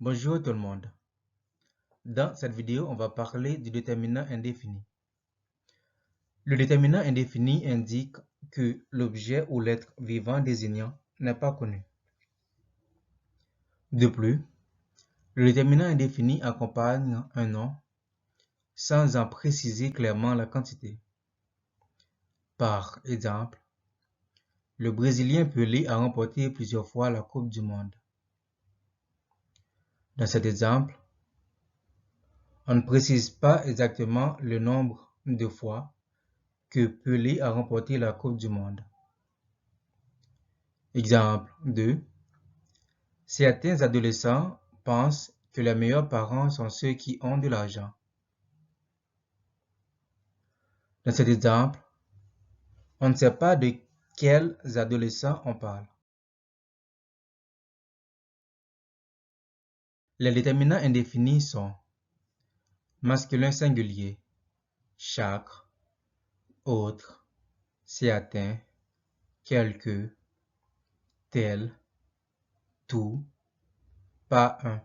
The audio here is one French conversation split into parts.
Bonjour tout le monde. Dans cette vidéo, on va parler du déterminant indéfini. Le déterminant indéfini indique que l'objet ou l'être vivant désignant n'est pas connu. De plus, le déterminant indéfini accompagne un nom sans en préciser clairement la quantité. Par exemple, le Brésilien Pelé a remporté plusieurs fois la Coupe du Monde. Dans cet exemple, on ne précise pas exactement le nombre de fois que Pelé a remporté la Coupe du Monde. Exemple 2. Certains adolescents pensent que les meilleurs parents sont ceux qui ont de l'argent. Dans cet exemple, on ne sait pas de quels adolescents on parle. Les déterminants indéfinis sont masculin singulier, chaque, autre, certain, quelque, tel, tout, pas un.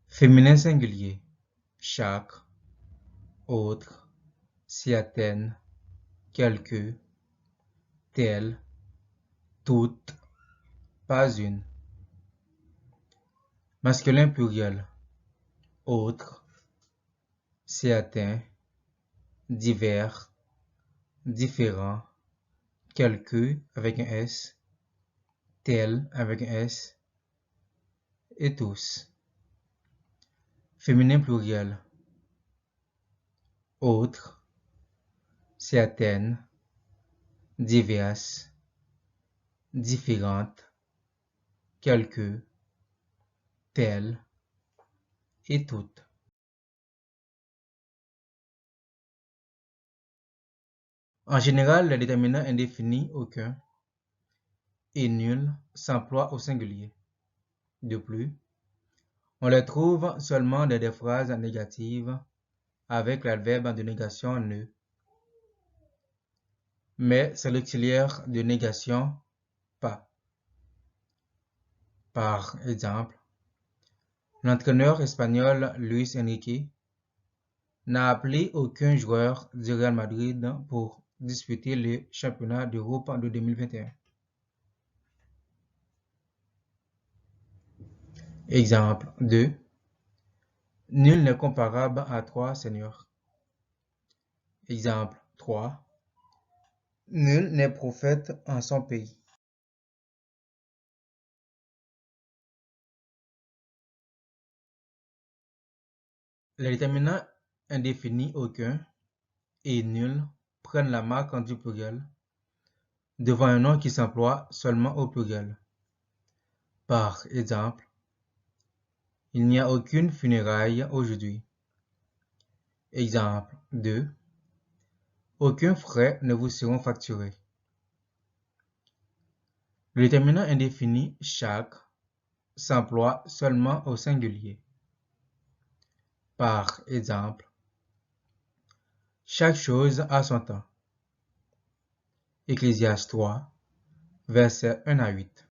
Féminin singulier, chaque, autre, certaine, quelque, tel, toute, pas une. Masculin pluriel, autre, certain, divers, différent, quelques avec un S, tel avec un S, et tous. Féminin pluriel, autre, certaines, diverses, différentes, quelques, telles, et toutes. En général, les déterminants indéfinis aucun et nul s'emploient au singulier. De plus, on les trouve seulement dans des phrases négatives avec l'adverbe de négation ne. Mais c'est l'auxiliaire de négation pas. Par exemple, l'entraîneur espagnol Luis Enrique n'a appelé aucun joueur du Real Madrid pour disputer le championnat d'Europe de 2021. Exemple 2. Nul n'est comparable à trois seigneurs. Exemple 3. Nul n'est prophète en son pays. Les déterminants indéfinis aucun et nul prennent la marque du pluriel devant un nom qui s'emploie seulement au pluriel. Par exemple, il n'y a aucune funéraille aujourd'hui. Exemple 2. Aucun frais ne vous seront facturés. Le déterminant indéfini chaque s'emploie seulement au singulier. Par exemple, chaque chose a son temps. Ecclésiaste 3, versets 1 à 8.